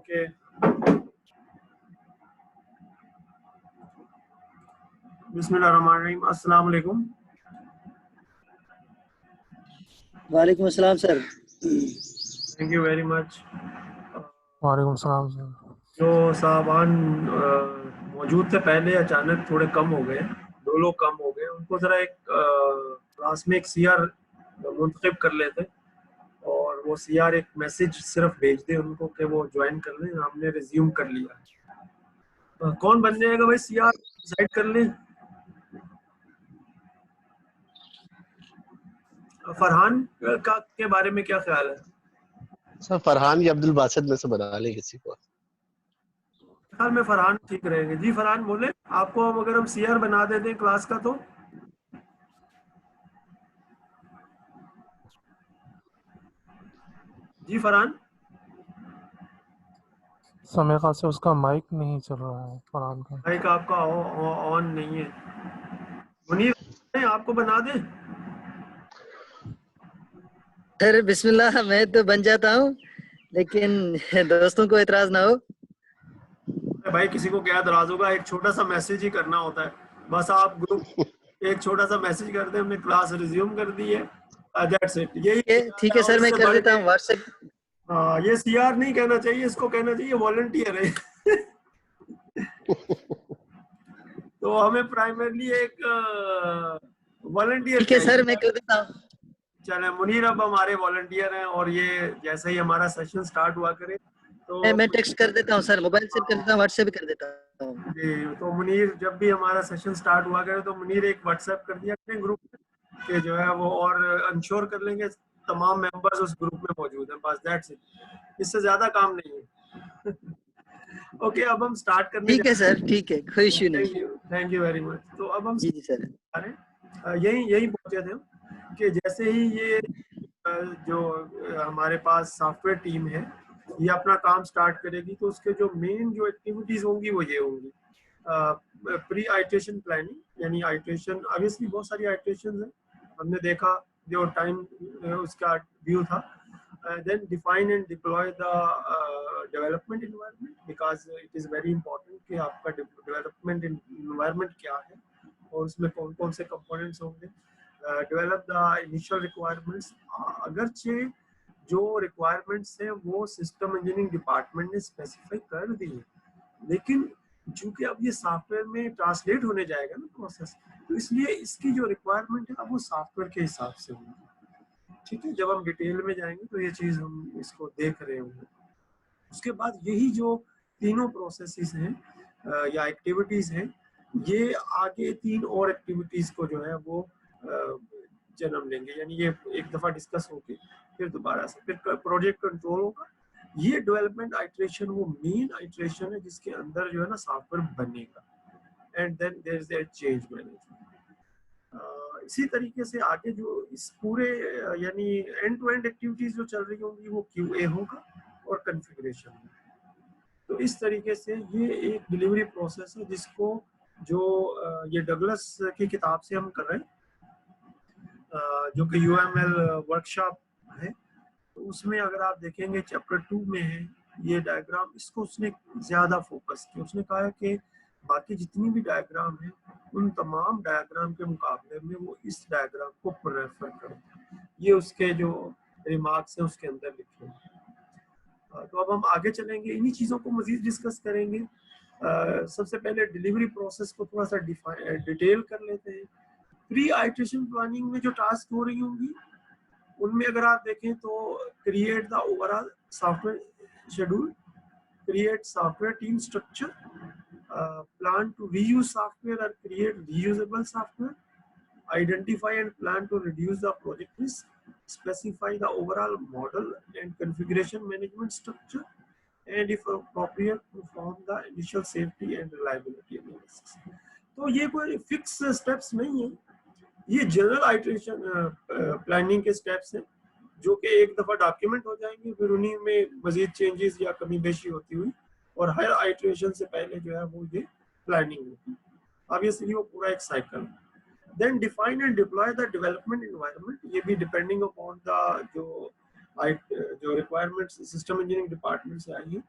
Okay. बिस्मिल्लाहिर्रहमानिर्रहीम। अस्सलाम वालेकुम। वालेकुम अस्सलाम sir. Thank you very much. वालेकुम सलाम सर। जो साहबान मौजूद थे पहले अचानक थोड़े कम हो गए, 2 लोग कम हो गए। उनको ज़रा एक क्लास में एक सीआर मुंतखब कर लेते और वो सीआर एक मैसेज सिर्फ भेज दे उनको कि वो ज्वाइन कर लें। हमने रिज्यूम कर लिया। कौन बन जाएगा भाई सीआर, डिसाइड कर लें। फरहान का के बारे में क्या ख्याल है? सर फरहान या अब्दुल बासित में से बना ले किसी को। ख्याल में फरहान ठीक रहेंगे। जी फरहान बोले, आपको अगर हम सीआर बना देते हैं क्लास का तो? जी फरहान। समय खास से उसका माइक नहीं चल रहा है फरहान का। माइक आपका ऑन नहीं है। मुनीर आपको बना दे? सर बिस्मिल्लाह, मैं तो बन जाता हूँ लेकिन दोस्तों को एतराज ना हो। भाई किसी को क्या एतराज होगा, एक छोटा सा मैसेज ही करना होता है। बस आप ग्रुप एक छोटा सा मैसेज कर दे, हमने क्लास रिज्यूम कर दी है, दैट्स इट। यही ठीक है सर, मैं कर देता हूँ व्हाट्सएप। हाँ, ये सीआर नहीं कहना चाहिए, इसको कहना चाहिए वॉलंटियर है। तो हमें प्राइमरली एक वॉलंटियर ठीक है सर, मैं कर देता हूँ। चले मुनीर अब हमारे वॉलंटियर हैं और ये जैसे ही हमारा सेशन स्टार्ट हुआ करे तो मैं टेक्स्ट कर देता हूँ सर, मोबाइल से कर देता हूँ, व्हाट्सएप कर देता हूँ। जी, तो मुनीर जब भी हमारा सेशन स्टार्ट हुआ करे तो मुनीर एक व्हाट्सएप कर दिया करें ग्रुप के जो है वो, और इंश्योर कर लेंगे तमाम मेंबर्स उस ग्रुप में मौजूद हैं। बस दैट्स इट, इससे ज्यादा काम नहीं है। ओके, अब हम स्टार्ट करने ठीक है सर, ठीक है, कोई इश्यू नहीं। Thank you very much. तो अब हम जी सर, यही पहुंचे थे कि जैसे ही ये जो हमारे पास सॉफ्टवेयर टीम है ये अपना काम स्टार्ट करेगी तो उसके जो मेन जो एक्टिविटीज होंगी वो ये होंगी। प्री आइट्रेशन प्लानिंग, यानी आइट्रेशन, ऑब्वियसली बहुत सारी आइट्रेशन है, हमने देखा जो टाइम उसका व्यू था। then define and deploy the development environment, because it is very important कि आपका development environment क्या है और उसमें कौन कौन से components होंगे। डेवलप द इनिशियल रिक्वायरमेंट्स, अगरचे जो रिक्वायरमेंट्स हैं वो सिस्टम इंजीनियरिंग डिपार्टमेंट ने स्पेसिफाई कर दी है, लेकिन चूंकि अब ये सॉफ्टवेयर में ट्रांसलेट होने जाएगा ना प्रोसेस, तो इसलिए इसकी जो रिक्वायरमेंट है अब वो सॉफ्टवेयर के हिसाब से होगी। ठीक है, जब हम डिटेल में जाएंगे तो ये चीज़ हम इसको देख रहे होंगे। उसके बाद यही जो तीनों प्रोसेसेस हैं या एक्टिविटीज़ हैं, ये आगे 3 और एक्टिविटीज़ को जो है वो जन्म लेंगे, यानी ये एक दफ़ा डिस्कस होके फिर दोबारा से फिर प्रोजेक्ट कंट्रोल होगा। ये डेवलपमेंट आइट्रेशन वो मेन आइट्रेशन है जिसके अंदर जो है ना सॉफ्टवेयर बनेगा, and then there is that change management. इसी तरीके से आगे जो इस पूरे यानी एंड टू एंड एक्टिविटीज जो चल रही होंगी वो क्यूए होगा और कॉन्फ़िगरेशन होगा। तो इस तरीके से ये एक डिलीवरी प्रोसेस है जिसको जो ये डगलस की किताब से हम कर रहे हैं, जो कि यूएमएल वर्कशॉप है। तो उसमें अगर आप देखेंगे चैप्टर 2 में है ये डायग्राम, इसको उसने ज़्यादा फोकस किया। उसने कहा है कि बाकी जितनी भी डायग्राम है उन तमाम डायग्राम के मुकाबले में वो इस डायग्राम को प्रेफर करते हैं। ये उसके जो रिमार्क्स हैं उसके अंदर लिखे हैं। तो अब हम आगे चलेंगे, इन्हीं चीज़ों को मज़ीद डिस्कस करेंगे। सबसे पहले डिलीवरी प्रोसेस को थोड़ा सा डिटेल कर लेते हैं। प्री आइट्रेशन प्लानिंग में जो टास्क हो रही होंगी उनमें अगर आप देखें तो create the overall software schedule, create software team structure, plan to reuse software or create reusable software, identify and plan to reduce the project risk, specify the overall model and configuration management structure, and if appropriate perform the initial safety and reliability analysis। तो ये कोई fix steps नहीं है, ये general iteration planning के steps हैं जो कि एक दफ़ा डॉक्यूमेंट हो जाएंगे, फिर उन्हीं में मजीद चेंजेस या कमी बेशी होती हुई और हर आइट्रेशन से पहले जो है वो ये प्लानिंग होती है। ऑब्वियसली वो पूरा एक cycle. Then define and deploy the development environment, ये भी डिपेंडिंग अपॉन द जो रिक्वायरमेंट्स सिस्टम इंजीनियरिंग डिपार्टमेंट से आई है।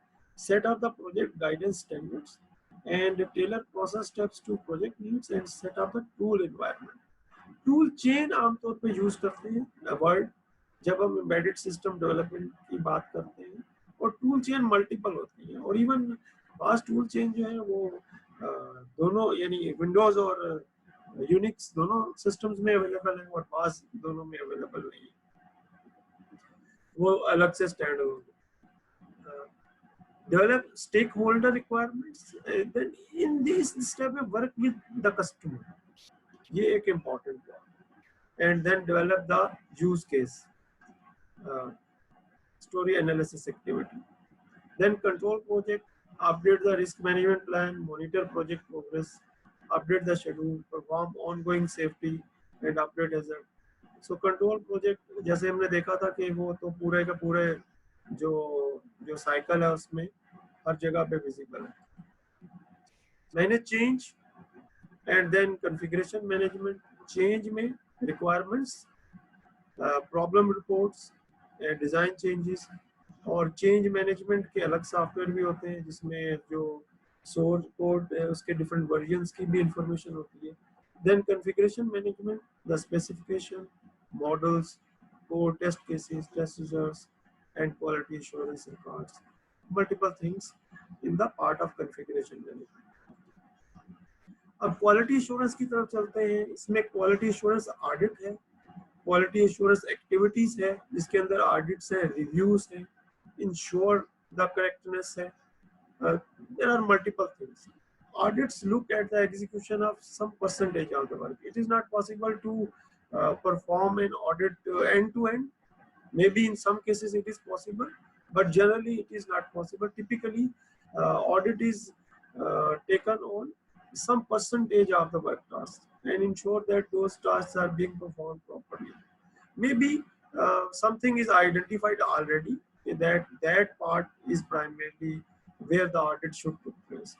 set up the project guidance standards, and tailor process steps to project needs, and set up the tool environment. Tool chain आमतौर पे use करते हैं वर्ड जब हम एम्बेडेड सिस्टम डेवलपमेंट की बात करते हैं, और टूल चेन मल्टीपल होती है, और इवन पास टूल चेन जो है वो दोनों यानी विंडोज और यूनिक्स दोनों सिस्टम्स में अवेलेबल है, और पास दोनों में अवेलेबल नहीं है, वो अलग से स्टैंड होंगे। Develop stakeholder requirements, then in this step में वर्क विद द कस्टमर, ये एक इम्पॉर्टेंट है, and then develop the use case story analysis activity, then control project, update the risk management plan, monitor project progress, update the schedule, perform ongoing safety and update hazard. So control project जैसे हमने देखा था कि वो तो पूरे का पूरे जो साइकिल है उसमें हर जगह पे विजिबल है। Manage change and then configuration management, change में requirements, problem reports, design changes, और change management के अलग सॉफ्टवेयर भी होते हैं जिसमें जो सोर्स कोड है उसके different versions की भी information होती है। Then configuration management, the specification, models, code, test cases, test results, and quality assurance records, multiple things in the part of configuration management। अब क्वालिटी एश्योरेंस की तरफ चलते हैं। इसमें क्वालिटी एश्योरेंस ऑडिट है, क्वालिटी एश्योरेंस एक्टिविटीज है जिसके अंदर ऑडिट्स है, रिव्यूज है, इंश्योर द करेक्टनेस है, there are multiple things. Audits look at the execution of some percentage of the work. It is not possible to perform an audit end to end. Maybe in some cases it is possible, but generally it is not possible. Typically, audit is taken on some percentage of the work tasks and ensure that those tasks are being performed properly. Maybe something is identified already that part is primarily where the audit should take place.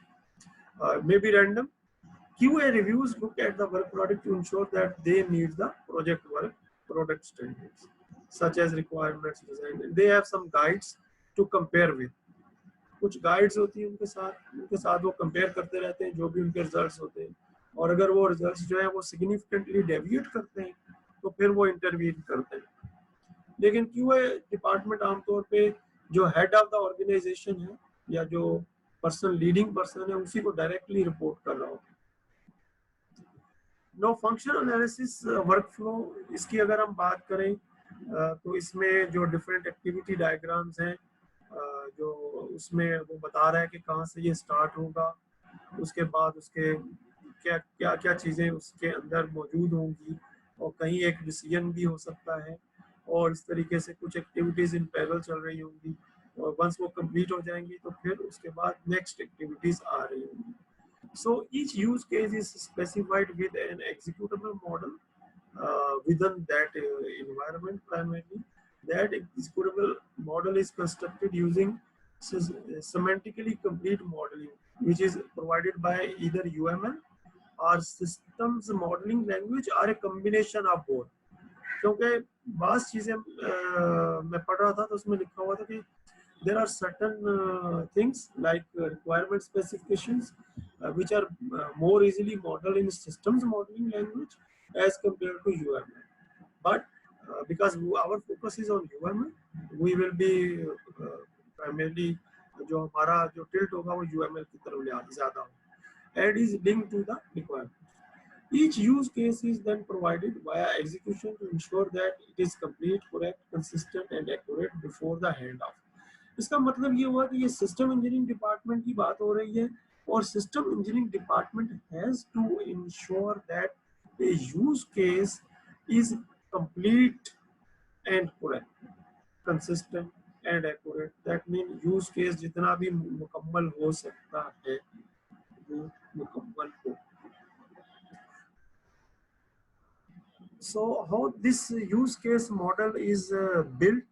Maybe random. QA reviews look at the work product to ensure that they meet the project work product standards, such as requirements, design. And they have some guides to compare with. कुछ guides होती है उनके साथ वो compare करते रहते हैं जो भी उनके रिजल्ट्स होते हैं, और अगर वो रिजल्ट्स जो है वो सिग्निफिकेंटली डेविएट करते हैं तो फिर वो इंटरवीन करते हैं। लेकिन क्यूए डिपार्टमेंट आमतौर पे जो हेड ऑफ द ऑर्गेनाइजेशन है या जो पर्सन लीडिंग पर्सन है उसी को डायरेक्टली रिपोर्ट कर रहा होता है। No function analysis workflow, इसकी अगर हम बात करें तो इसमें जो डिफरेंट एक्टिविटी डायग्राम्स हैं जो उसमें वो बता रहा है कि कहाँ से ये स्टार्ट होगा, उसके बाद उसके क्या क्या क्या चीज़ें उसके अंदर मौजूद होंगी, और कहीं एक डिसीजन भी हो सकता है, और इस तरीके से कुछ एक्टिविटीज़ इन पैरेलल चल रही होंगी, और वंस वो कंप्लीट हो जाएंगी तो फिर उसके बाद नेक्स्ट एक्टिविटीज़ आ रही होंगी। So each use case is specified with N executable model within that environment. Primarily, that executable model is constructed using semantically complete modeling, which is provided by either UML or systems modeling language or a combination of both. क्योंकि बात चीजें मैं पढ़ रहा था तो उसमें लिखा हुआ था कि there are certain things like requirement specifications which are more easily modeled in systems modeling language as compared to UML. But because our focus is on UML, we will be primarily जो हमारा जो tilt होगा वो UML की तरफ ज़्यादा होगा, and is linked to the requirement. Each use case is then provided via execution to ensure that it is complete, correct, consistent, and accurate before the handoff. इसका मतलब ये हुआ कि ये सिस्टम इंजीनियरिंग डिपार्टमेंट की बात हो रही है, और system engineering department has to ensure that a use case is complete and correct, consistent and accurate. That means use case जितना भी मुकम्मल हो सकता है वो मुकम्मल हो. So how this use case model is built?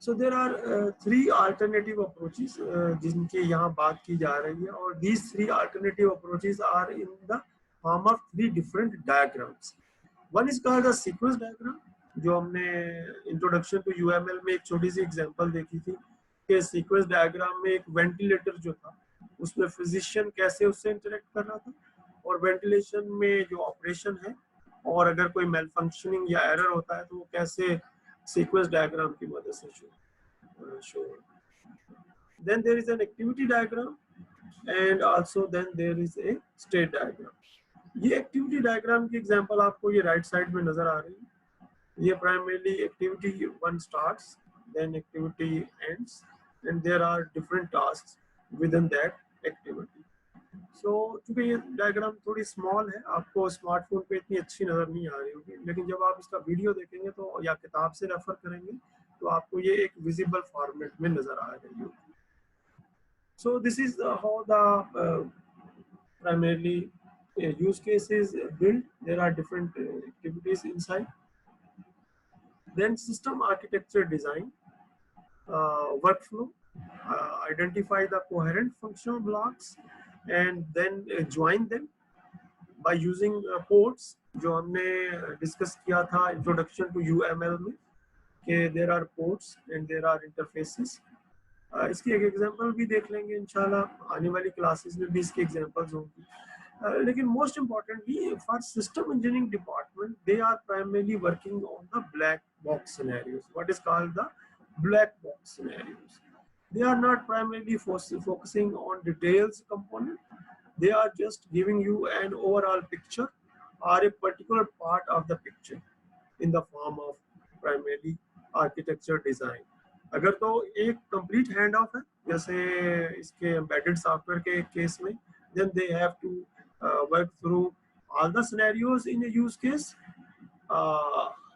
So there are three alternative approaches जिनकी यहाँ बात की जा रही है, और these three alternative approaches are in the form of three different diagrams. One is called the sequence diagram, जो हमने इंट्रोडक्शन टू यूएमएल में एक छोटी सी एग्जांपल देखी थी कि सीक्वेंस डायग्राम में एक वेंटिलेटर जो था उसमें फिजिशियन कैसे उससे इंटरेक्ट कर रहा था, और वेंटिलेशन में जो ऑपरेशन है और अगर कोई मेल फंक्शनिंग या एरर होता है तो वो कैसे सीक्वेंस डायग्राम की मदद से show. Then there is an activity diagram and also then there is a state diagram. ये एक्टिविटी डायग्राम की एग्जांपल आपको ये राइट साइड में नजर आ रही है। ये primarily activity 1 starts, then activity ends, and there are different tasks within that activity. So चूंकि ये डायग्राम थोड़ी स्मॉल है, आपको स्मार्टफोन पे इतनी अच्छी नजर नहीं आ रही होगी, लेकिन जब आप इसका वीडियो देखेंगे तो या किताब से रेफर करेंगे तो आपको ये एक विजिबल फॉर्मेट में नजर आ रही होगी। So this is how the primarily use case is built. There are different activities inside. Then system architecture design, workflow, identify the coherent functional blocks and then join them by using ports जो हमने discuss किया था introduction to UML में कि there are ports and there are interfaces। इसकी एक example भी देख लेंगे इंशाल्लाह, आने वाली क्लासेस में भी इसकी एग्जांपल्स होंगी। लेकिन most importantly for system engineering department they are primarily working on the black box scenarios, what is called the black box scenarios. They are not primarily focusing on details component, they are just giving you an overall picture or a particular part of the picture in the form of primarily architecture design। अगर तो एक complete hand off है जैसे इसके embedded software के case में, then they have to work through all the scenarios in a use case,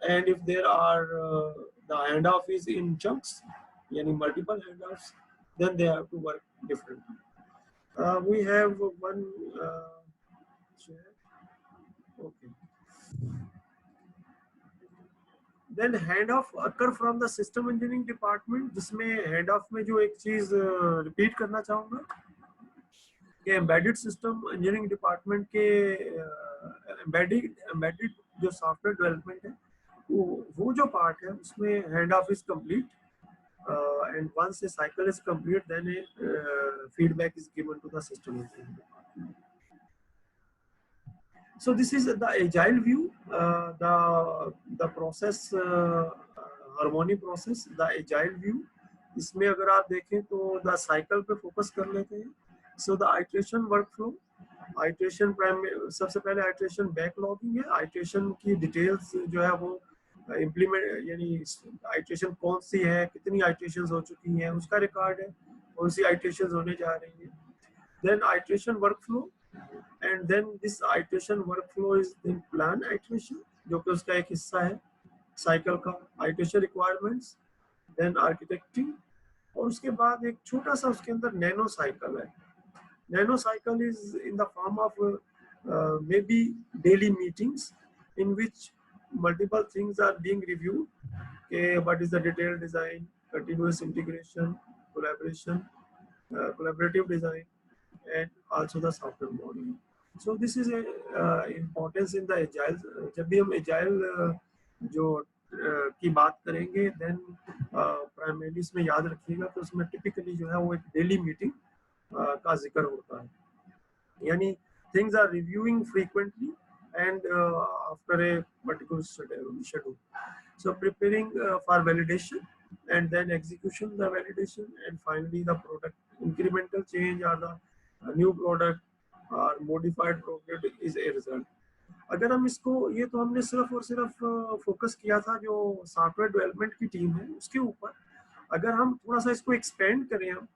and if there are the handoff is in chunks, yani multiple handoffs, then they have to work differently. We have one share. Okay. Then handoff occur from the system engineering department, जिसमें handoff में जो एक चीज repeat करना चाहूँगा कि embedded system engineering department के embedded जो software development है वो जो part है उसमें handoff is complete, and once a cycle is complete then a feedback is given to the system engineering department. So this is the agile view, the process, harmony process, the agile view। इसमें अगर आप देखें तो the cycle पे focus कर लेते हैं। So the iteration workflow, iteration सबसे पहले iteration backlogging है, iteration की details जो है वो implement यानी iteration कौन सी है, कितनी iterations हो चुकी हैं उसका record है, कौन सी iterations होने जा रही हैं। Then iteration workflow, and then this iteration workflow is then plan iteration जो कि उसका एक हिस्सा है cycle का, iteration requirements, then architecting, और उसके बाद एक छोटा सा उसके अंदर nano cycle है। Nano cycle is in the form of maybe daily meetings in which multiple things are being reviewed. Okay, what is the detailed design, continuous integration, collaboration, collaborative design, and also the software modeling. So this is a importance in the agile। जब भी हम agile जो की बात करेंगे then primarily इसमें याद रखिएगा तो उसमें typically जो है वो एक daily meeting का जिक्र होता है, यानी things are reviewing frequently and after a particular schedule। So preparing for validation and then execution the validation and finally the product incremental change or the new product or modified product is a result। अगर हम इसको ये तो हमने सिर्फ और सिर्फ focus किया था जो सॉफ्टवेयर डेवलपमेंट की टीम है उसके ऊपर, अगर हम थोड़ा सा इसको एक्सपेंड करें हम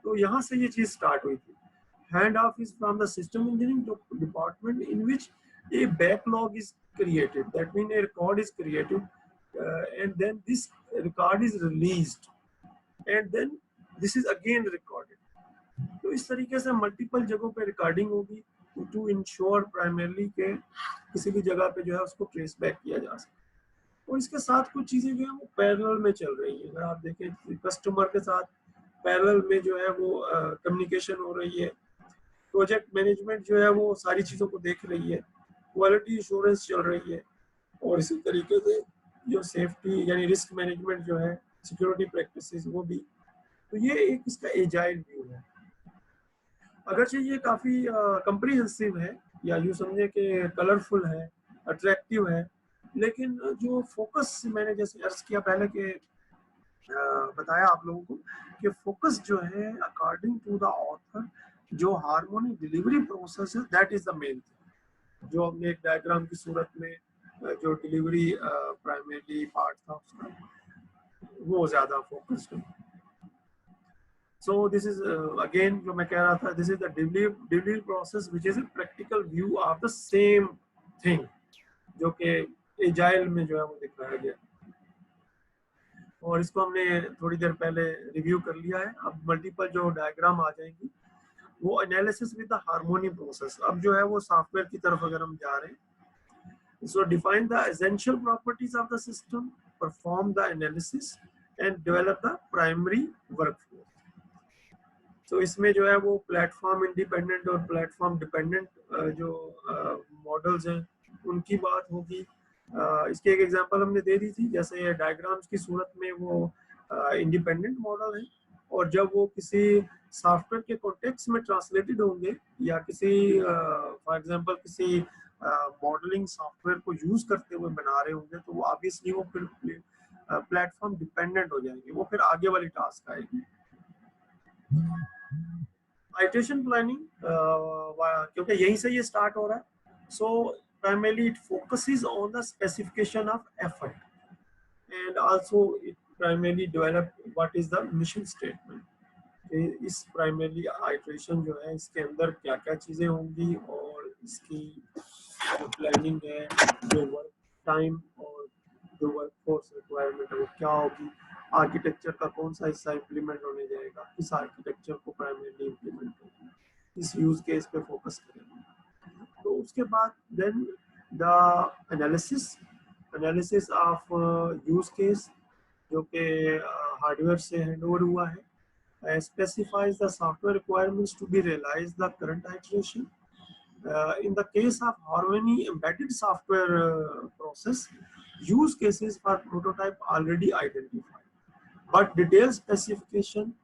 तो यहाँ से ये चीज स्टार्ट हुई थी। Hand of is from the system engineering department in which a backlog is created, that means a record is created, and then this record is released and then this is again recorded। तो इस तरीके से multiple जगहों पे recording होगी to ensure primarily के किसी भी जगह पे जो है उसको ट्रेस बैक किया जा सके। और इसके साथ कुछ चीजें जो है वो पैरेलल में चल रही है। अगर आप देखें कस्टमर के साथ पैरेलल में जो है वो कम्युनिकेशन हो रही है, प्रोजेक्ट मैनेजमेंट जो है वो सारी चीजों को देख रही है, क्वालिटी इंश्योरेंस चल रही है, और इसी तरीके से जो सेफ्टी यानी रिस्क मैनेजमेंट जो है, सिक्योरिटी प्रैक्टिसेस वो भी। तो ये एक इसका एजाइल व्यू है। अगरचे ये काफ़ी कंप्रिहेंसिव है या यूँ समझे कि कलरफुल है, अट्रैक्टिव है, लेकिन जो फोकस मैंने जैसे अर्ज किया पहले कि बताया आप लोगों को कि फोकस जो है अकॉर्डिंग टू द ऑथर, जो हार्मोनी डिलीवरी प्रोसेस है, that is the main thing. जो हमने एक डायग्राम की सूरत में जो डिलीवरी प्राइमरी पार्ट था उसका, वो ज़्यादा फोकस्ड है। So this is again जो मैं कह रहा था, this is the delivery process which is a practical view of the same thing, जो कि एजाइल में जो है वो दिखाया गया, और इसको हमने थोड़ी देर पहले रिव्यू कर लिया है। अब मल्टीपल जो डायग्राम आ जाएंगी वो analysis with the harmony process. अब जो है वो सॉफ्टवेयर की तरफ अगर हम जा रहे हैं, सो define the essential properties of the system, perform the analysis and develop the primary workflow. तो इसमें जो है वो प्लेटफॉर्म इंडिपेंडेंट और प्लेटफॉर्म डिपेंडेंट जो मॉडल्स हैं उनकी बात होगी। इसके एक एग्जांपल हमने दे दी थी, जैसे डायग्राम्स की सूरत में वो इंडिपेंडेंट मॉडल है, और जब वो किसी सॉफ्टवेयर के कॉन्टेक्स्ट में ट्रांसलेटेड होंगे या किसी फॉर एग्जांपल किसी मॉडलिंग सॉफ्टवेयर को यूज करते हुए बना रहे होंगे, तो वो ऑब्वियसली वो फिर प्लेटफॉर्म डिपेंडेंट हो जाएंगे, वो फिर आगे वाली टास्क आएगी। आइटरेशन प्लानिंग क्योंकि यहीं से ये स्टार्ट हो रहा है, सो primarily it focuses on the specification of effort, and also it primarily develop what is the mission statement। इस प्राइमरी आइटरेशन जो है इसके अंदर क्या क्या चीजें होंगी, और इसकी जो प्लानिंग है, जो वर्क टाइम और जो वर्क फोर्स रिक्वायरमेंट है वो क्या होगी, आर्किटेक्चर का कौन सा हिस्सा इम्प्लीमेंट होने जाएगा, किस आर्किटेक्चर को प्राइमरी इम्प्लीमेंट होगी, इस यूज केस पे फोकस करेंगे। तो उसके बाद then the analysis of use case, जो कि हार्डवेयर से हैंडओवर हुआ है, specifies the software requirements to be realized the current iteration. In the case of Harmony embedded software process, use cases for prototype already identified, but detailed specification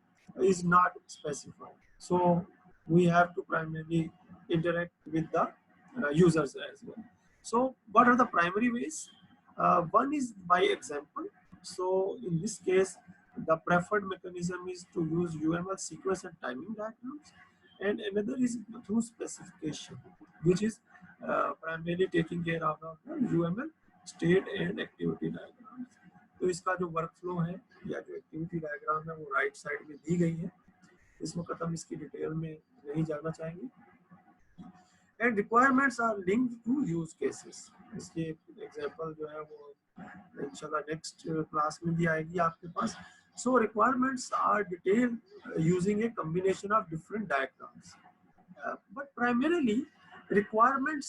is not specified. So we have to primarily interact with the users as well. So what are the primary ways? One is by example. So in this case, the preferred mechanism is to use UML sequence and timing diagrams, and another is through specification, which is primarily taking care of the UML state and activity diagrams. तो इसका जो workflow है या जो activity diagram है वो right side में दी गई है, इस वक्त हम इसकी डिटेल में नहीं जाना चाहेंगे। And requirements are linked to use cases. इसकी एग्जांपल जो है वो इंशाल्लाह नेक्स्ट क्लास में भी आएगी आपके पास। So requirements are detailed using a combination of different diagrams, but primarily requirements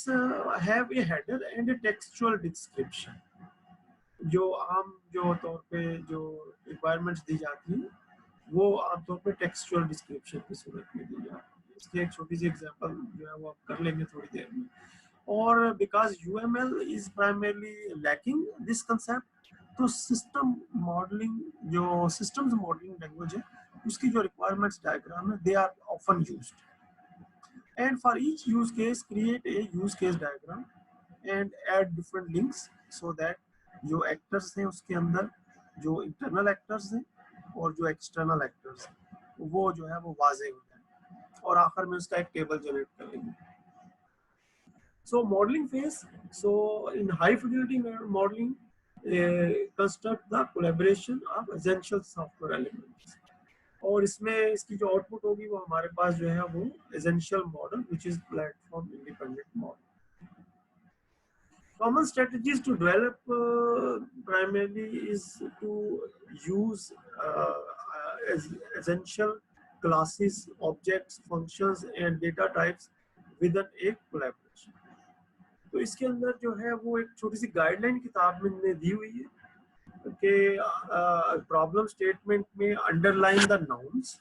have a header and a textual description। जो आम जो तौर पे जो requirements दी जाती हैं वो आमतौर पे textual description की सूरत में दी जाती है। इसकी एक छोटी सी एग्जांपल जो है वो आप कर लेंगे थोड़ी देर में। और because UML is primarily lacking this concept, तो सिस्टम मॉडलिंग जो सिस्टम्स मॉडलिंग लैंग्वेज है उसकी जो रिक्वायरमेंट्स डायग्राम है, they are often used. And for each use case create a use case diagram and add different links, so that जो actors हैं उसके अंदर जो इंटरनल एक्टर्स हैं और जो एक्सटर्नल एक्टर्स हैं वो जो है वो वाजे हो जाए, और आखिर में उसका एक टेबल जनरेट कर लेंगे। So modelling phase, so in high fidelity modelling construct the collaboration of essential software elements, और इसमें इसकी जो आउटपुट होगी वो हमारे पास जो है वो essential model which is platform independent model। Common strategies to develop primarily is to use essential classes, objects, functions and data types within a collaboration। तो इसके अंदर जो है वो एक छोटी सी गाइडलाइन किताब में ने दी हुई है कि प्रॉब्लम स्टेटमेंट में underline the nouns,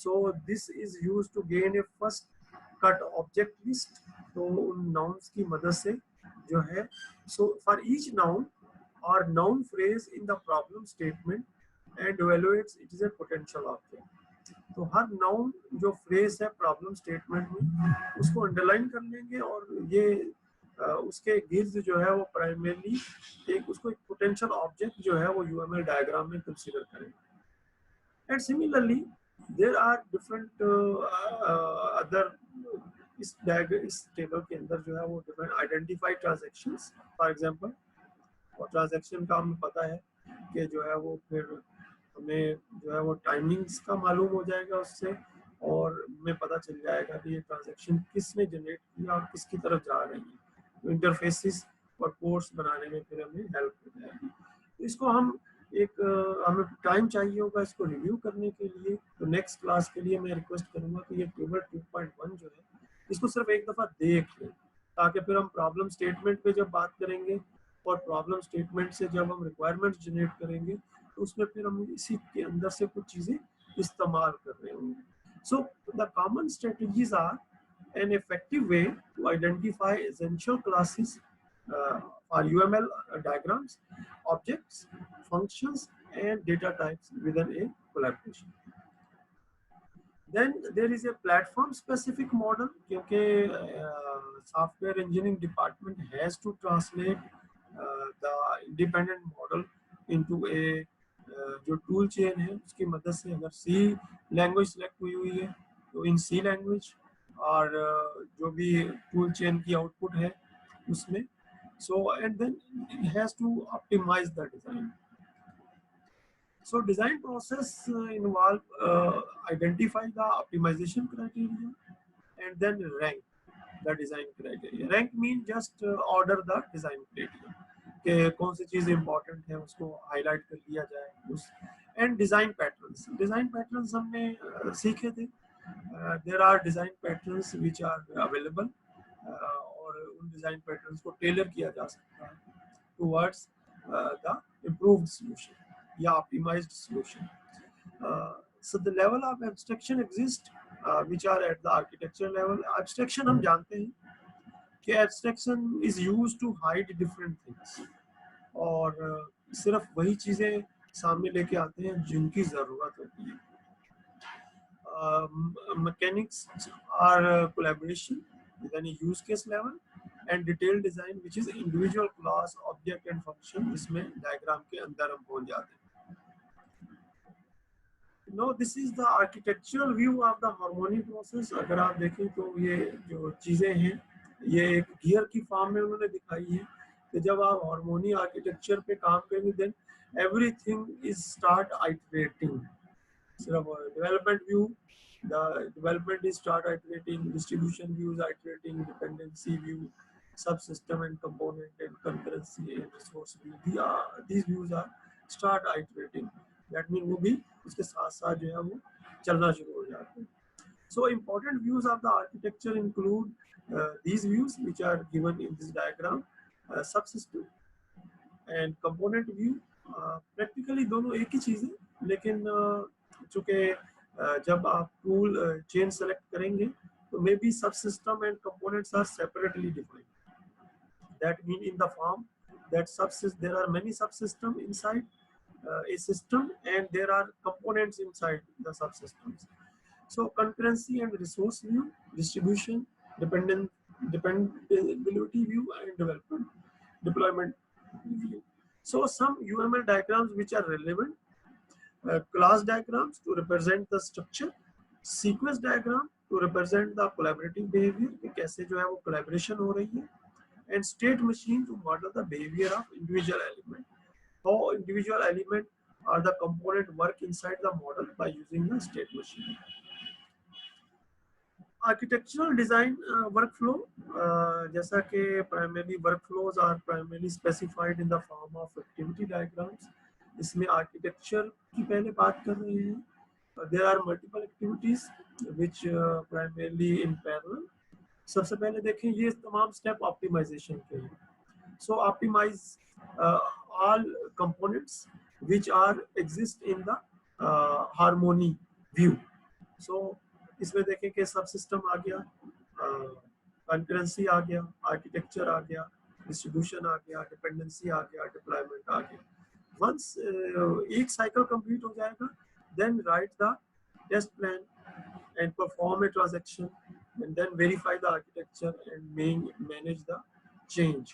so this is used to gain a first cut object list. तो उन नाउन्स की मदद से जो है, so for each noun or noun phrase in the problem statement and evaluates it is a potential object. तो हर noun जो phrase है प्रॉब्लम स्टेटमेंट में उसको अंडरलाइन कर लेंगे और ये उसके गिर्द जो है वो प्राइमरीली एक उसको एक पोटेंशियल ऑब्जेक्ट जो है वो यूएमएल डायग्राम में कंसीडर करेंगे। And similarly there are different other इस टेबल के अंदर जो है वो different identified transactions, for example, और ट्रांजैक्शन का हमें पता है कि जो है वो फिर हमें जो है वो टाइमिंग्स का मालूम हो जाएगा उससे, और हमें पता चल जाएगा कि ये ट्रांजैक्शन किसने जनरेट किया और किसकी तरफ जा रही है। तो इंटरफेसेस और कोर्स बनाने में फिर हमें हेल्प हो जाएगी। तो इसको हम हमें टाइम चाहिए होगा इसको रिव्यू करने के लिए। तो नेक्स्ट क्लास के लिए मैं रिक्वेस्ट करूंगा कि ये टेबल 2.1 जो है इसको सिर्फ एक दफ़ा देख लें, ताकि फिर हम प्रॉब्लम स्टेटमेंट पे जब बात करेंगे और प्रॉब्लम स्टेटमेंट से जब हम रिक्वायरमेंट्स जनरेट करेंगे तो उसमें फिर हम इसी के अंदर से कुछ चीज़ें इस्तेमाल कर रहे होंगे। So the common strategies are an effective way to identify essential classes for UML diagrams, objects, functions, and data types within a collaboration. Then there is a platform specific model, क्योंकि software engineering department has to translate the independent model into a जो tool chain है उसकी मदद से, अगर सी language select हुई है तो इन सी लैंग्वेज, और जो भी टूल चेन की आउटपुट है उसमें, so and then it has to optimise the design. So design process involve identify the optimization criteria and then rank the design criteria. Rank means just order the design criteria कि कौन सी चीज़ important है उसको highlight कर लिया जाए उस. And design patterns हमने सीखे थे. There are design patterns which are available, और उन डिज़ाइन पैटर्न्स को टेलर किया जा सकता है टुवर्ड्स द इम्प्रूव्ड सॉल्यूशन या optimised solution. So the level of abstraction exists which are at the architecture level. Abstraction हम जानते हैं कि abstraction is used to hide different things, और सिर्फ वही चीज़ें सामने लेके आते हैं जिनकी ज़रूरत होती है. Mechanics are collaboration then a use case level, and detailed design which is individual class, object and function, इसमें डायग्राम के अंदर हम पहुंच जाते हैं. Now this is the architectural view of the harmony process. अगर आप देखें तो ये जो चीज़ें हैं ये एक गियर की फॉर्म में उन्होंने दिखाई है कि जब आप हार्मोनी आर्किटेक्चर पे काम करेंगे then everything is start iterating. सिर्फ development view, the development is start iterating, distribution views iterating, dependency view, subsystem and component and concurrency and resource view. These views are start iterating. That means वो भी उसके साथ साथ जो है वो चलना शुरू हो जाते हैं. So important views of the architecture include these views which are given in this diagram, subsystem and component view. Practically दोनों एक ही चीज़ है, लेकिन चूँकि जब आप टूल चेन सेलेक्ट करेंगे तो may be subsystem and components are separately defined. That mean in the form that there are many subsystems inside a system and there are components inside the subsystems. So concurrency and resource view, distribution, dependability view and deployment view. So some UML diagrams which are relevant, class diagrams to represent the structure, sequence diagram to represent the collaborative behavior कि कैसे जो है वो collaboration हो रही है, and state machine to model the behavior of individual element. How individual element or the component work inside the model by using the state machine. Architectural design workflow, जैसा कि primarily workflows are primarily specified in the form of activity diagrams. इसमें architecture की पहले बात कर रहे हैं. There are multiple activities which primarily in parallel. सबसे पहले देखें ये तमाम step optimization के हैं. So optimize all components which are exist in the harmony view. So इसमें देखें कि सब सिस्टम आ गया, concurrency आ गया, architecture आ गया, डिस्ट्रीब्यूशन आ गया, डिपेंडेंसी आ गया, डिप्लॉयमेंट आ गया. वंस एक साइकिल कंप्लीट हो जाएगा, then write the test plan and perform a transaction and then verify the architecture and manage the change.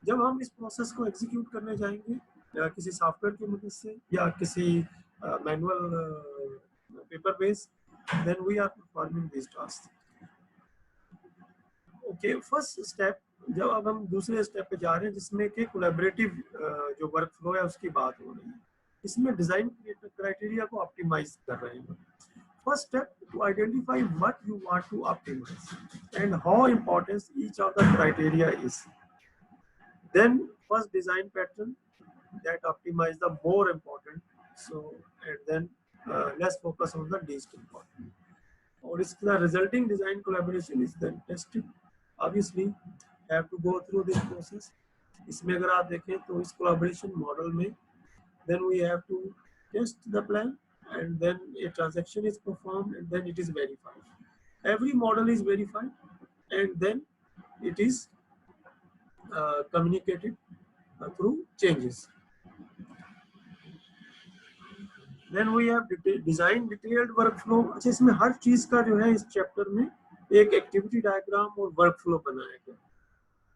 जब हम इस प्रोसेस को एग्जीक्यूट करने जाएंगे किसी सॉफ्टवेयर की मदद से या किसी manual paper base, then we are performing these tasks. Okay, first step, जब अब हम दूसरे स्टेप पे जा रहे हैं जिसमें कि कोलैबोरेटिव जो वर्क फ्लो है उसकी बात हो रही है. इसमें डिजाइन क्राइटेरिया को ऑप्टिमाइज कर रहे हैं. First step, to identify what you want to optimize and how important each of the criteria is. Then first design pattern that optimize the more important. So and then let's focus on the least important. और इसका resulting design collaboration is then tested. Obviously have to go through this process. इसमें अगर आप देखें तो इस collaboration model में then we have to test the plan, and then a transaction is performed, and then it is verified. Every model is verified, and then it is communicated through changes. Then we have design detailed workflow. अच्छा, इसमें हर चीज का जो है इस chapter में एक activity diagram और वर्कफ्लो बनाया गया,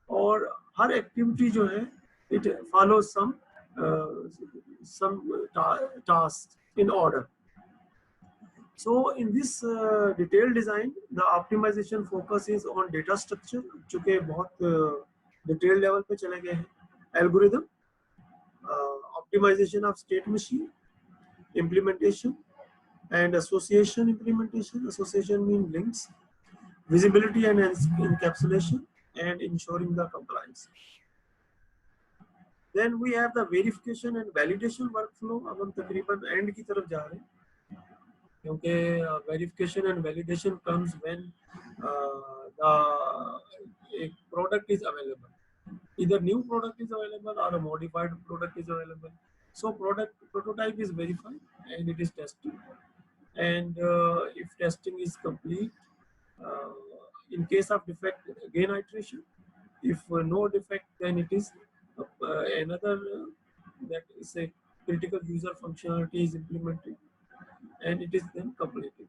और हर एक्टिविटी जो है it follows some tasks in order. So in this detailed design, the optimization focus is on data structure, चूँकि बहुत detail level पे चले गए हैं. Algorithm, optimization of state machine, implementation and association implementation. Association means links, visibility and encapsulation, and ensuring the compliance. Then we have the verification and validation workflow. अब हम तकरीबन end की तरफ जा रहे हैं, क्योंकि verification and validation comes when the product is available. Either new product is available or a modified product is available. So prototype is verified and it is tested. And if testing is complete, in case of defect, again iteration. If no defect, then it is another that is a critical user functionality is implemented and it is then completed.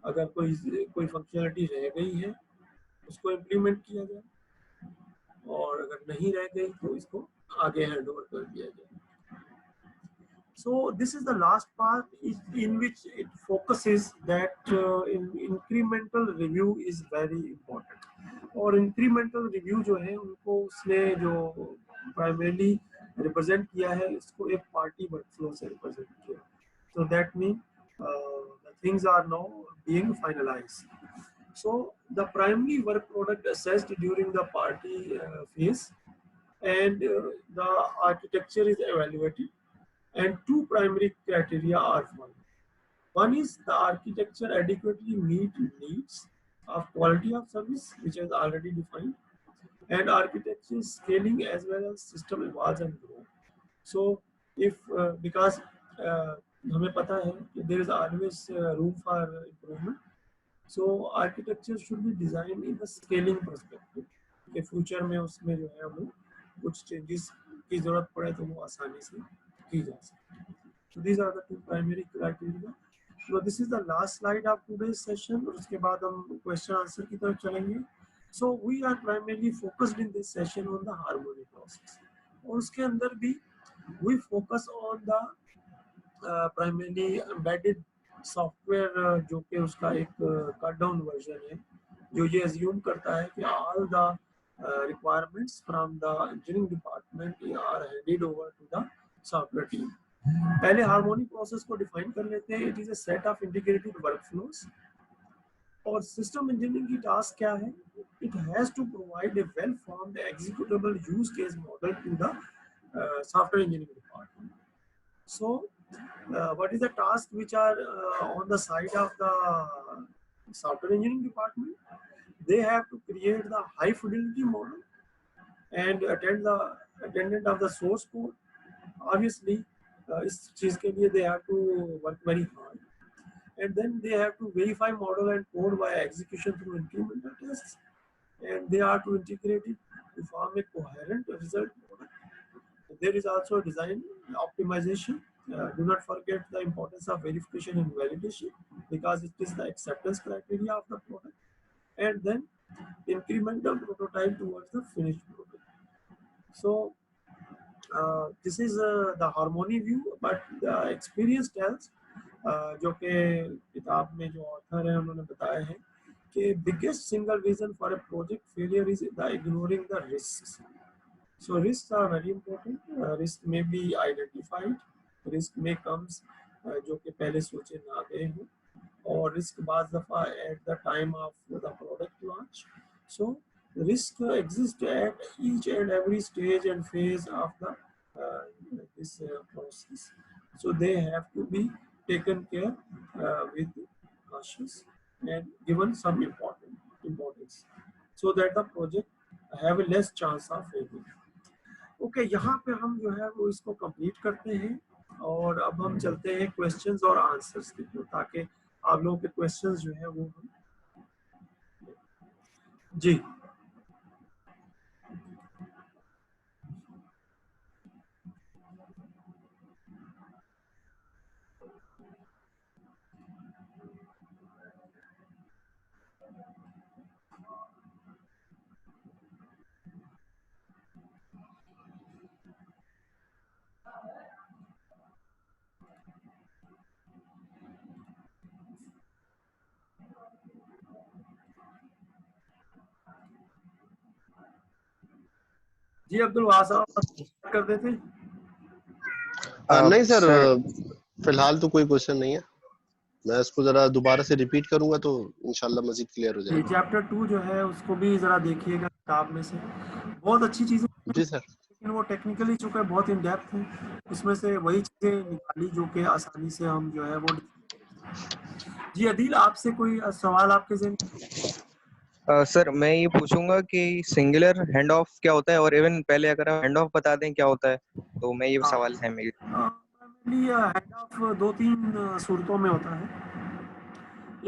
अगर कोई functionality रह गई है उसको implement किया जाए, और अगर नहीं रह गई तो इसको आगे hand over कर दिया जाए. So this is the last part in which it focuses that incremental review is very important. और incremental review जो है उनको उसने जो primarily represent किया है इसको एक party workflow से represent किया. So that means the things are now being finalized. So the primary work product assessed during the party phase, and the architecture is evaluated. And two primary criteria are followed. One is the architecture adequately meet needs of quality of service, which is already defined, and architecture scaling as well as system evolves and grow. So if because हमें पता है कि there is always room for improvement, so architecture should be designed in the scaling perspective. कि future में उसमें जो है हमें कुछ changes की जरूरत पड़े तो वो आसानी से की जा सकती. So these are the two primary criteria. So this is the last slide of today's session. और उसके बाद हम question answer की तरफ चलेंगे. So we are primarily focused in this session on the harmony process. और उसके अंदर भी we focus on the primarily embedded software जो कि उसका एक cut down version है, जो ये assume करता है कि all the requirements from the engineering department are handed over to the software team. पहले हार्मोनी प्रोसेस को डिफाइन कर लेते हैं. It is a set of integrated workflows. और सिस्टम इंजीनियरिंग की टास्क क्या है? It has to provide a well formed executable use case model to the software engineering department. So what is the task which are on the side of the software engineering department? They have to create the high fidelity model and attendant of the source code. Obviously, इस चीज के लिए they have to work very hard, and then they have to verify model and code by execution through incremental tests, and they are to integrate it to form a coherent result product. There is also design optimization. Do not forget the importance of verification and validation, because it is the acceptance criteria of the product, and then incremental prototype towards the finished product. So this is the harmony view, but the experience tells, जो कि किताब में जो author है उन्होंने बताया है कि biggest single reason for a project failure is the ignoring the risks. So risks are very important. Risk may be identified, risk may comes जो कि पहले सोचे ना गए हो, और risk बाज़ दफ़ा at the time of the product launch. So risk exists at each and every stage and phase of the this process. So they have to be taken care with cautious and given some importance, so that the project have a less chance of failure. Okay, यहाँ पे हम जो है वो इसको complete करते हैं, और अब हम चलते हैं क्वेश्चंस और आंसर्स की तरफ, ताकि आप लोगों के क्वेश्चंस जो है वो हम जी जी अब्दुल वहाब साहब कर देते। नहीं सर, फिलहाल तो कोई क्वेश्चन नहीं है। मैं इसको जरा दोबारा से रिपीट करूंगा तो इंशाल्लाह मजीद क्लियर हो जाएगा। चैप्टर 2 जो है उसको भी जरा देखिएगा, किताब में से बहुत अच्छी चीजें जी सर। लेकिन वो टेक्निकली चूंकि बहुत इन डेप्थ है, उसमें से वही चीजें निकाली जो कि आसानी से हम जो है वो। जी अदील, आपसे कोई सवाल आपके ज़हन? सर मैं ये पूछूंगा कि सिंगुलर हैंड ऑफ क्या होता है, और इवन पहले अगर हम हैंड ऑफ बता दें क्या होता है, तो मैं ये सवाल है मेरी। हैंड ऑफ 2-3 सूरतों में होता है।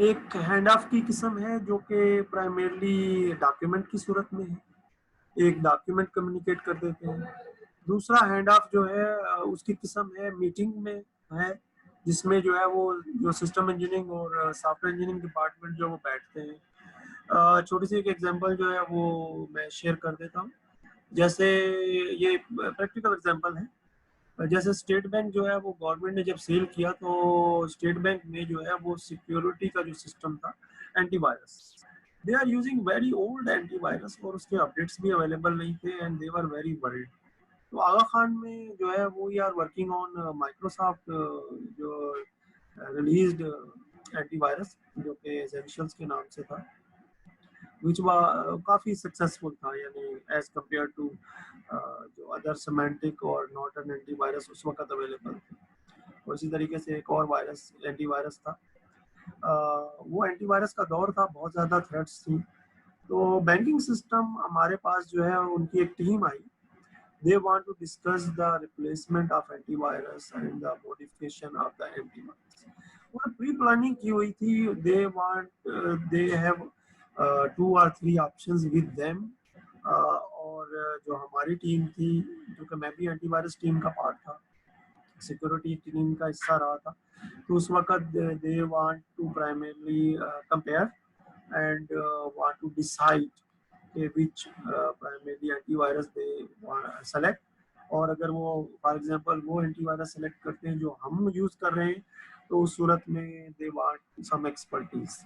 एक हैंड ऑफ की किस्म है जो कि प्राइमरली डॉक्यूमेंट की सूरत में है, एक डॉक्यूमेंट कम्युनिकेट कर देते हैं। दूसरा हैंड ऑफ जो है उसकी किस्म है मीटिंग में है, जिसमें जो है वो जो सिस्टम इंजीनियरिंग और सॉफ्टवेयर इंजीनियरिंग डिपार्टमेंट जो वो बैठते हैं। छोटी सी एक एग्जांपल जो है वो मैं शेयर कर देता हूँ। जैसे ये प्रैक्टिकल एग्जांपल है, जैसे स्टेट बैंक जो है वो गवर्नमेंट ने जब सेल किया तो स्टेट बैंक में जो है वो सिक्योरिटी का जो सिस्टम था antivirus, they are using very old antivirus, और उसके अपडेट्स भी अवेलेबल नहीं थे and they were very worried. तो आगा खान में जो है वो आर वर्किंग ऑन माइक्रोसॉफ्ट जो रिलीज्ड एंटीवायरस जो कि एसेंशियल्स के नाम से था, which काफ़ी सक्सेसफुल था, यानी एज कम्पेयर टू जो अदर सेमेंटिक और नॉर्टन एंटीवायरस उस वक्त अवेलेबल थे। और इसी तरीके से एक और वायरस एंटीवायरस था, वो एंटीवायरस का दौर था, बहुत ज़्यादा थ्रेट्स थी। तो बैंकिंग सिस्टम हमारे पास जो है उनकी एक team I, they want to discuss the replacement of antivirus and the modification of the antivirus. वो प्री प्लानिंग की हुई थी, they have 2 or 3 options with them, और जो हमारी टीम थी, जो कि मैं भी एंटीवायरस टीम का पार्ट था, सिक्योरिटी टीम का हिस्सा रहा था, तो उस वक्त they want to primarily compare and want to decide which primary antivirus they select. और अगर वो फॉर एग्जांपल वो एंटीवायरस सेलेक्ट करते हैं जो हम यूज़ कर रहे हैं, तो उस सूरत में दे वांट सम एक्सपर्टीज।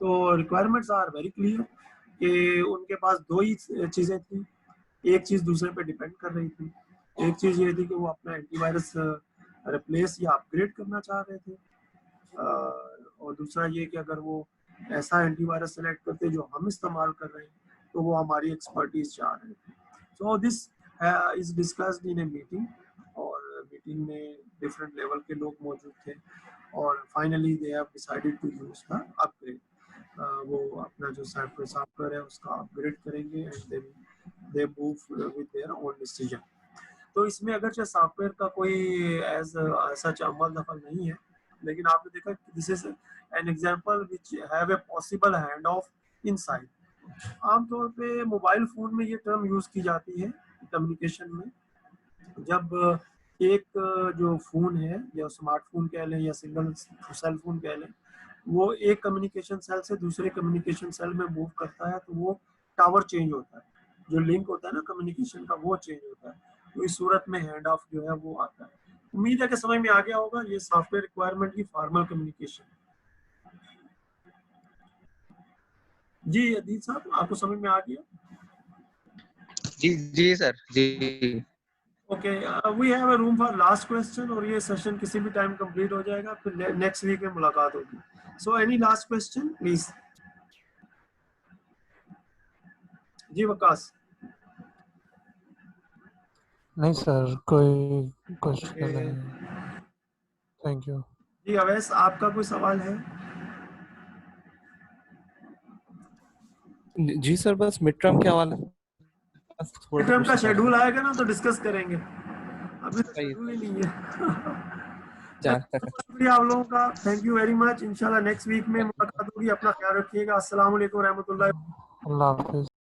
तो रिक्वायरमेंट्स आर वेरी क्लियर कि उनके पास 2 ही चीज़ें थी, एक चीज़ दूसरे पे डिपेंड कर रही थी। एक चीज़ ये थी कि वो अपना एंटीवायरस रिप्लेस या अपग्रेड करना चाह रहे थे, और दूसरा ये कि अगर वो ऐसा एंटीवायरस सेलेक्ट करते जो हम इस्तेमाल कर रहे हैं तो वो हमारी एक्सपर्टीज चाह रहे थे। So this is discussed in a meeting, और मीटिंग में डिफरेंट लेवल के लोग मौजूद थे, और finally they have decided to use the upgrade. वो अपना जो सॉफ्टवेयर है उसका अपग्रेड करेंगे and then they move with their own decision. तो इसमें अगरचे सॉफ्टवेयर का कोई एज सच अमल दखल नहीं है, लेकिन आपने देखा this is an example which have a possible hand of inside. आमतौर पे मोबाइल फ़ोन में ये टर्म यूज़ की जाती है कम्युनिकेशन में, जब एक जो फ़ोन है या स्मार्टफ़ोन कह लें या सिंगल सेल फ़ोन कह लें, वो एक कम्युनिकेशन सेल से दूसरे कम्युनिकेशन सेल में मूव करता है तो वो टावर चेंज होता है, जो लिंक होता है ना कम्युनिकेशन का वो चेंज होता है, तो इस सूरत में हैंड ऑफ जो है वो आता है। उम्मीद है कि समझ में आ गया होगा, ये सॉफ्टवेयर रिक्वायरमेंट की फॉर्मल कम्युनिकेशन। जी अदील साहब, आपको समझ में आ गया? जी जी सर जी। Okay, we have a room for last question, और ये सेशन किसी भी टाइम कंप्लीट हो जाएगा, फिर नेक्स्ट वीक में मुलाकात होगी। So any last question please. जी वकास। नहीं सर, कोई क्वेश्चन ओके, नहीं है। Thank you. जी अवैस, आपका कोई सवाल है? जी सर, बस मिड टर्म के हवाले बस थोड़ा सा टर्म का पूछना था शेड्यूल मैंने। आएगा ना तो डिस्कस करेंगे, अभी तो सही शेड्यूल ही है नहीं है। जा शुक्रिया आप लोगों का, थैंक यू वेरी मच। इंशाल्लाह नेक्स्ट वीक में मुलाकात होगी। अपना ख्याल रखिएगा। अस्सलाम वालेकुम रहमतुल्लाह। अल्लाह हाफिज।